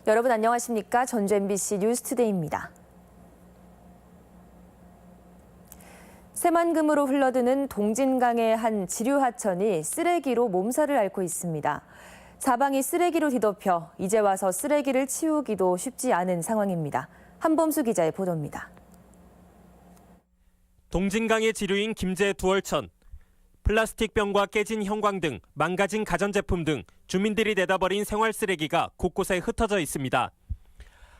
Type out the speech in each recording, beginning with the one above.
여러분 안녕하십니까? 전주 MBC 뉴스투데이입니다. 새만금으로 흘러드는 동진강의 한 지류 하천이 쓰레기로 몸살을 앓고 있습니다. 사방이 쓰레기로 뒤덮여 이제 와서 쓰레기를 치우기도 쉽지 않은 상황입니다. 한범수 기자의 보도입니다. 동진강의 지류인 김제 두월천. 플라스틱 병과 깨진 형광 등 망가진 가전제품 등 주민들이 내다버린 생활 쓰레기가 곳곳에 흩어져 있습니다.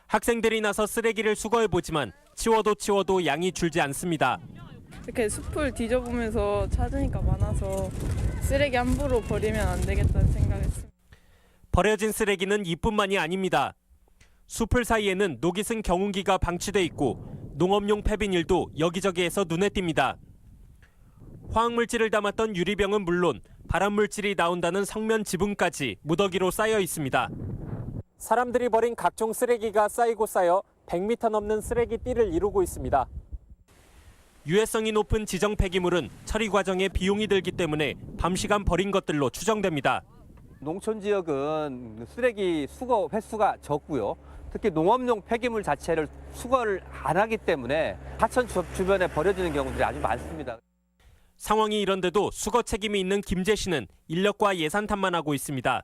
학생들이 나서 쓰레기를 수거해보지만 치워도 양이 줄지 않습니다. 이렇게 숲을 뒤져보면서 찾으니까 많아서 쓰레기 함부로 버리면 안 되겠다는 생각했습니다. 버려진 쓰레기는 이뿐만이 아닙니다. 숲을 사이에는 녹이 쓴 경운기가 방치돼 있고 농업용 폐비닐도 여기저기에서 눈에 띕니다. 화학물질을 담았던 유리병은 물론 발암물질이 나온다는 성면 지붕까지 무더기로 쌓여 있습니다. 사람들이 버린 각종 쓰레기가 쌓이고 쌓여 100m 넘는 쓰레기띠를 이루고 있습니다. 유해성이 높은 지정 폐기물은 처리 과정에 비용이 들기 때문에 밤 시간 버린 것들로 추정됩니다. 농촌 지역은 쓰레기 수거 횟수가 적고요. 특히 농업용 폐기물 자체를 수거를 안 하기 때문에 하천 주변에 버려지는 경우들이 아주 많습니다. 상황이 이런데도 수거 책임이 있는 김제 씨는 인력과 예산 탓만 있습니다.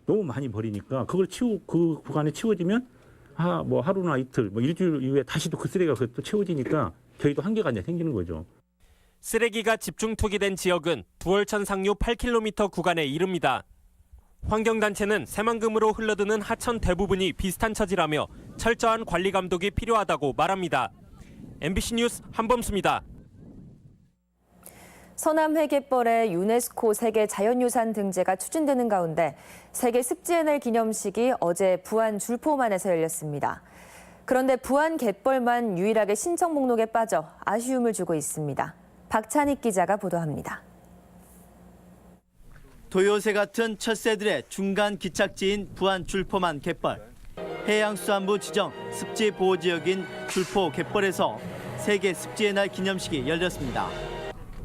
너무 많이 버리니까 그걸 그 구간에 치워지면 하루나 이틀, 일주일 이후에 다시 또 그 쓰레기가 또 채워지니까 저희도 한계가 이제 생기는 거죠. 쓰레기가 집중 투기된 지역은 두월천 상류 8km 구간에 이릅니다. 환경단체는 새만금으로 흘러드는 하천 대부분이 비슷한 처지라며 철저한 관리 감독이 필요하다고 말합니다. MBC 뉴스 한범수입니다. 서남 회계벌의 유네스코 세계 자연유산 등재가 추진되는 가운데 세계 습지의 날 기념식이 어제 부안 줄포만에서 열렸습니다. 그런데 부안 갯벌만 유일하게 신청 목록에 빠져 아쉬움을 주고 있습니다. 박찬익 기자가 보도합니다. 도요새 같은 텃새들의 중간 기착지인 부안 줄포만 갯벌. 해양수산부 지정 습지 보호지역인 줄포 갯벌에서 세계 습지의 날 기념식이 열렸습니다.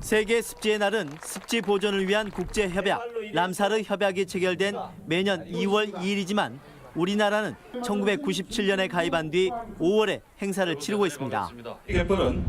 세계 습지의 날은 습지 보존을 위한 국제협약 람사르 협약이 체결된 매년 2월 2일이지만 우리나라는 1997년에 가입한 뒤 5월에 행사를 치르고 있습니다. 이 갯벌은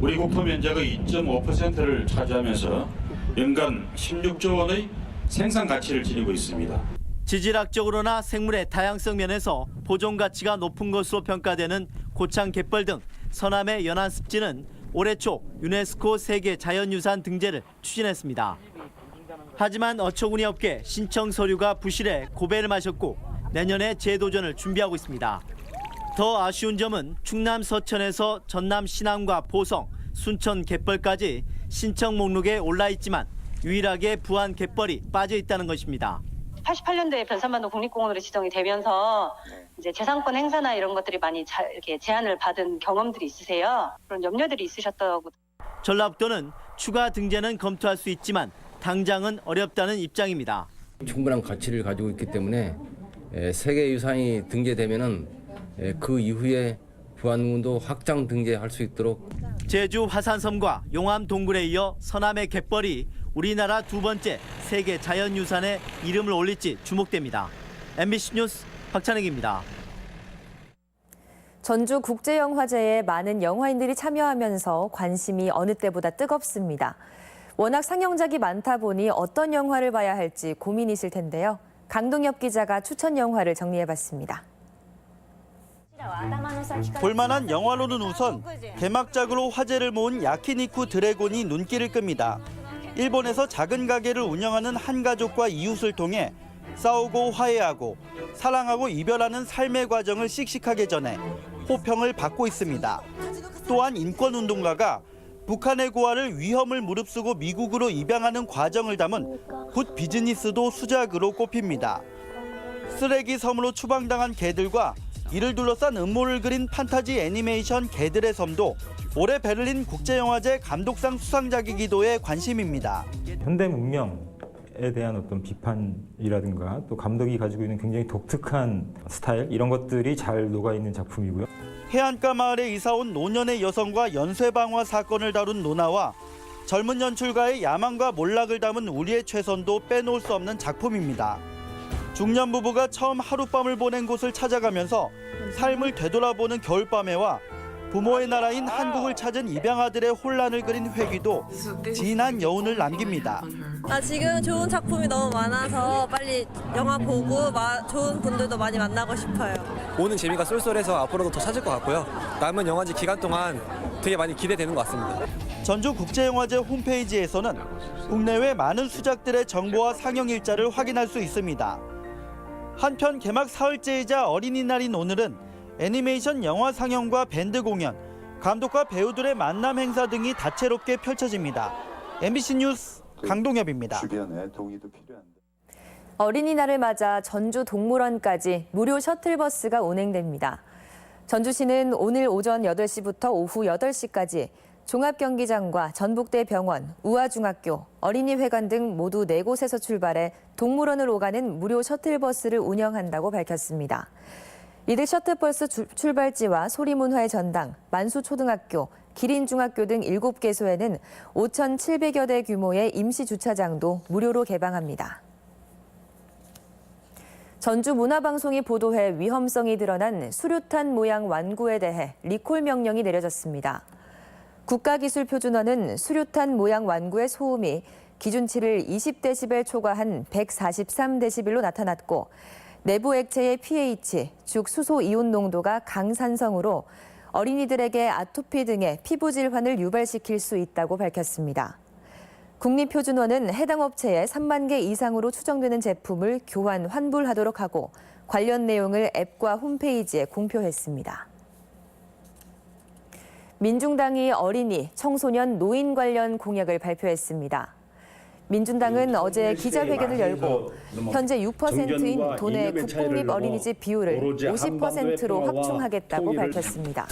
우리 국토 면적의 2.5%를 차지하면서 연간 16조 원의 생산 가치를 지니고 있습니다. 지질학적으로나 생물의 다양성 면에서 보존 가치가 높은 것으로 평가되는 고창 갯벌 등 서남의 연안 습지는 올해 초 유네스코 세계 자연유산 등재를 추진했습니다. 하지만 어처구니 없게 신청 서류가 부실해 고배를 마셨고 내년에 재도전을 준비하고 있습니다. 더 아쉬운 점은 충남 서천에서 전남 신안과 보성, 순천 갯벌까지 신청 목록에 올라 있지만 유일하게 부안 갯벌이 빠져 있다는 것입니다. 88년도에 변산반도 국립공원으로 지정이 되면서 이제 재산권 행사나 이런 것들이 많이 이렇게 제한을 받은 경험들이 있으세요? 그런 염려들이 있으셨다고. 전라북도는 추가 등재는 검토할 수 있지만 당장은 어렵다는 입장입니다. 충분한 가치를 가지고 있기 때문에 세계유산이 등재되면은 그 이후에 부안군도 확장 등재할 수 있도록. 제주 화산섬과 용암 동굴에 이어 서남의 갯벌이 우리나라 두 번째 세계 자연유산에 이름을 올릴지 주목됩니다. MBC 뉴스 박찬익입니다. 전주 국제영화제에 많은 영화인들이 참여하면서 관심이 어느 때보다 뜨겁습니다. 워낙 상영작이 많다 보니 어떤 영화를 봐야 할지 고민이실 텐데요. 강동엽 기자가 추천 영화를 정리해봤습니다. 볼만한 영화로는 우선 개막작으로 화제를 모은 야키니쿠 드래곤이 눈길을 끕니다. 일본에서 작은 가게를 운영하는 한 가족과 이웃을 통해 싸우고 화해하고 사랑하고 이별하는 삶의 과정을 씩씩하게 전해 호평을 받고 있습니다. 또한 인권운동가가 북한의 고아를 위험을 무릅쓰고 미국으로 입양하는 과정을 담은 굿 비즈니스도 수작으로 꼽힙니다. 쓰레기 섬으로 추방당한 개들과 이를 둘러싼 음모를 그린 판타지 애니메이션 개들의 섬도 올해 베를린 국제영화제 감독상 수상작이기도 해 관심입니다. 현대 문명에 대한 어떤 비판이라든가 또 감독이 가지고 있는 굉장히 독특한 스타일 이런 것들이 잘 녹아있는 작품이고요. 해안가 마을에 이사온 노년의 여성과 연쇄방화 사건을 다룬 노나와 젊은 연출가의 야망과 몰락을 담은 우리의 최선도 빼놓을 수 없는 작품입니다. 중년 부부가 처음 하룻밤을 보낸 곳을 찾아가면서 삶을 되돌아보는 겨울밤에와 부모의 나라인 한국을 찾은 입양아들의 혼란을 그린 회귀도 진한 여운을 남깁니다. 지금 좋은 작품이 너무 많아서 빨리 영화 보고 좋은 분들도 많이 만나고 싶어요. 보는 재미가 쏠쏠해서 앞으로도 더 찾을 것 같고요. 남은 영화제 기간 동안 되게 많이 기대되는 것 같습니다. 전주국제영화제 홈페이지에서는 국내외 많은 수작들의 정보와 상영 일자를 확인할 수 있습니다. 한편 개막 사흘째이자 어린이날인 오늘은 애니메이션 영화 상영과 밴드 공연, 감독과 배우들의 만남 행사 등이 다채롭게 펼쳐집니다. MBC 뉴스 강동엽입니다. 어린이날을 맞아 전주 동물원까지 무료 셔틀버스가 운행됩니다. 전주시는 오늘 오전 8시부터 오후 8시까지 종합경기장과 전북대 병원, 우아중학교, 어린이회관 등 모두 4곳에서 출발해 동물원을 오가는 무료 셔틀버스를 운영한다고 밝혔습니다. 이들 셔틀버스 출발지와 소리문화의 전당, 만수초등학교, 기린중학교 등 7개소에는 5,700여 대 규모의 임시주차장도 무료로 개방합니다. 전주문화방송이 보도해 위험성이 드러난 수류탄 모양 완구에 대해 리콜 명령이 내려졌습니다. 국가기술표준원은 수류탄 모양 완구의 소음이 기준치를 20데시벨 초과한 143데시벨로 나타났고 내부 액체의 pH, 즉 수소 이온 농도가 강산성으로 어린이들에게 아토피 등의 피부 질환을 유발시킬 수 있다고 밝혔습니다. 국립표준원은 해당 업체에 3만 개 이상으로 추정되는 제품을 교환, 환불하도록 하고 관련 내용을 앱과 홈페이지에 공표했습니다. 민중당이 어린이, 청소년, 노인 관련 공약을 발표했습니다. 민중당은 어제 기자회견을 열고 현재 6%인 도내 국공립 어린이집 비율을 50%로 확충하겠다고 밝혔습니다.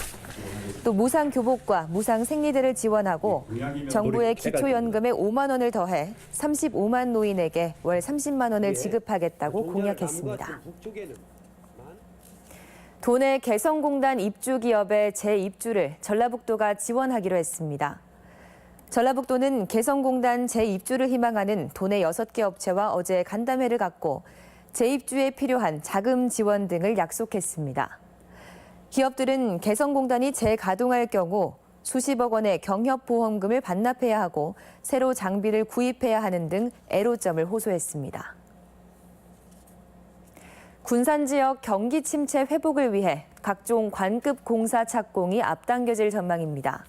또 무상 교복과 무상 생리대를 지원하고 정부의 기초연금에 5만 원을 더해 35만 노인에게 월 30만 원을 지급하겠다고 공약했습니다. 도내 개성공단 입주기업의 재입주를 전라북도가 지원하기로 했습니다. 전라북도는 개성공단 재입주를 희망하는 도내 6개 업체와 어제 간담회를 갖고 재입주에 필요한 자금 지원 등을 약속했습니다. 기업들은 개성공단이 재가동할 경우 수십억 원의 경협보험금을 반납해야 하고 새로 장비를 구입해야 하는 등 애로점을 호소했습니다. 군산 지역 경기 침체 회복을 위해 각종 관급 공사 착공이 앞당겨질 전망입니다.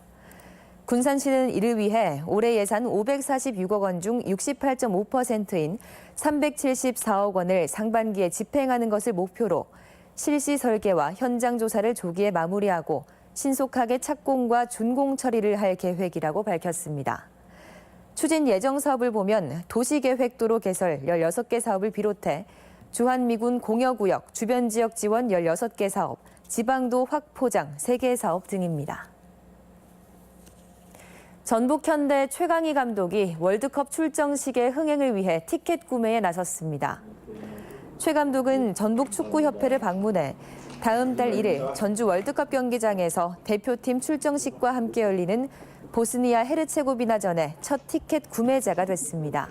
군산시는 이를 위해 올해 예산 546억 원 중 68.5%인 374억 원을 상반기에 집행하는 것을 목표로 실시 설계와 현장 조사를 조기에 마무리하고 신속하게 착공과 준공 처리를 할 계획이라고 밝혔습니다. 추진 예정 사업을 보면 도시계획도로 개설 16개 사업을 비롯해 주한미군 공여구역, 주변 지역 지원 16개 사업, 지방도 확포장 3개 사업 등입니다. 전북현대 최강희 감독이 월드컵 출정식의 흥행을 위해 티켓 구매에 나섰습니다. 최 감독은 전북축구협회를 방문해 다음 달 1일 전주 월드컵 경기장에서 대표팀 출정식과 함께 열리는 보스니아 헤르체고비나전의 첫 티켓 구매자가 됐습니다.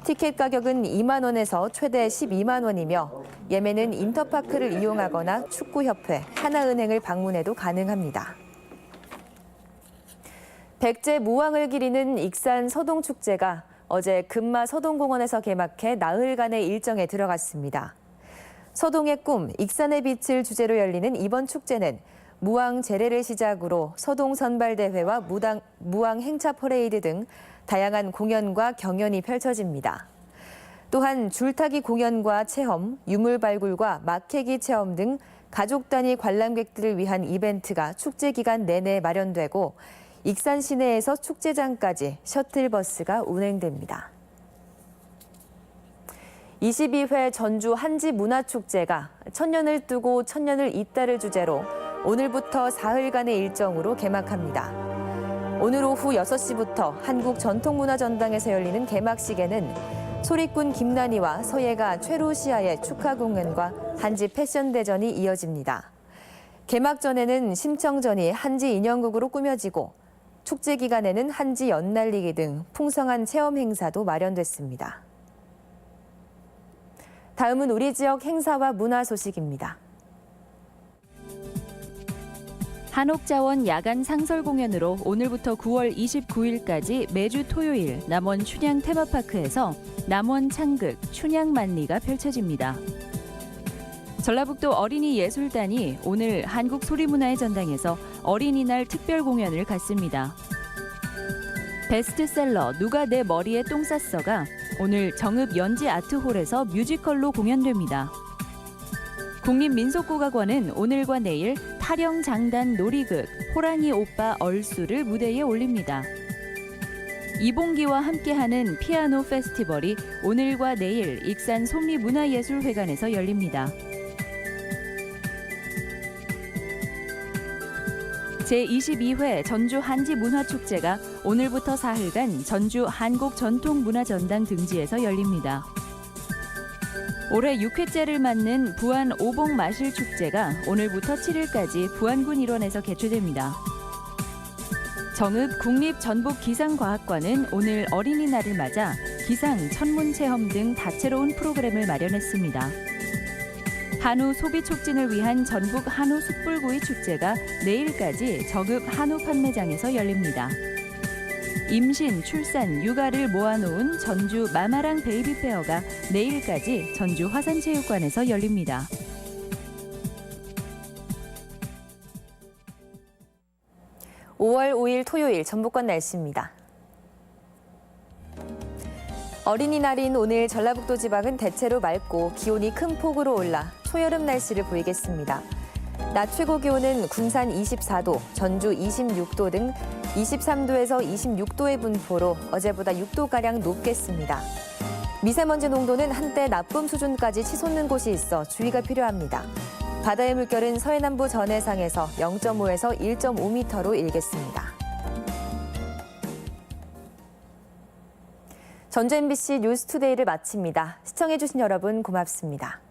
티켓 가격은 2만 원에서 최대 12만 원이며 예매는 인터파크를 이용하거나 축구협회, 하나은행을 방문해도 가능합니다. 백제 무왕을 기리는 익산 서동축제가 어제 금마 서동공원에서 개막해 나흘간의 일정에 들어갔습니다. 서동의 꿈, 익산의 빛을 주제로 열리는 이번 축제는 무왕 제례를 시작으로 서동 선발대회와 무왕 행차 퍼레이드 등 다양한 공연과 경연이 펼쳐집니다. 또한 줄타기 공연과 체험, 유물 발굴과 막해기 체험 등 가족 단위 관람객들을 위한 이벤트가 축제 기간 내내 마련되고 익산 시내에서 축제장까지 셔틀버스가 운행됩니다. 22회 전주 한지문화축제가 천년을 뜨고 천년을 잇다를 주제로 오늘부터 사흘간의 일정으로 개막합니다. 오늘 오후 6시부터 한국전통문화전당에서 열리는 개막식에는 소리꾼 김난희와 서예가 최루시아의 축하 공연과 한지 패션대전이 이어집니다. 개막 전에는 심청전이 한지 인형극으로 꾸며지고 축제 기간에는 한지 연날리기 등 풍성한 체험 행사도 마련됐습니다. 다음은 우리 지역 행사와 문화 소식입니다. 한옥자원 야간 상설 공연으로 오늘부터 9월 29일까지 매주 토요일 남원 춘향 테마파크에서 남원 창극 춘향 만리가 펼쳐집니다. 전라북도 어린이 예술단이 오늘 한국소리문화의 전당에서 어린이날 특별 공연을 갖습니다. 베스트셀러 누가 내 머리에 똥 쌌어가 오늘 정읍 연지 아트홀에서 뮤지컬로 공연됩니다. 국립민속국악원은 오늘과 내일 타령장단 놀이극 호랑이 오빠 얼쑤를 무대에 올립니다. 이봉기와 함께하는 피아노 페스티벌이 오늘과 내일 익산 솜리문화예술회관에서 열립니다. 제22회 전주 한지문화축제가 오늘부터 사흘간 전주 한국전통문화전당 등지에서 열립니다. 올해 6회째를 맞는 부안 오봉마실축제가 오늘부터 7일까지 부안군 일원에서 개최됩니다. 정읍 국립전북기상과학관은 오늘 어린이날을 맞아 기상, 천문체험 등 다채로운 프로그램을 마련했습니다. 한우 소비 촉진을 위한 전북 한우 숯불구이 축제가 내일까지 정읍 한우 판매장에서 열립니다. 임신, 출산, 육아를 모아놓은 전주 마마랑 베이비 페어가 내일까지 전주 화산체육관에서 열립니다. (5월 5일) 토요일 전북권 날씨입니다. 어린이날인 오늘 전라북도 지방은 대체로 맑고 기온이 큰 폭으로 올라 초여름 날씨를 보이겠습니다. 낮 최고 기온은 군산 24도, 전주 26도 등 23도에서 26도의 분포로 어제보다 6도가량 높겠습니다. 미세먼지 농도는 한때 나쁨 수준까지 치솟는 곳이 있어 주의가 필요합니다. 바다의 물결은 서해남부 전해상에서 0.5에서 1.5m로 일겠습니다. 전주 MBC 뉴스투데이를 마칩니다. 시청해주신 여러분 고맙습니다.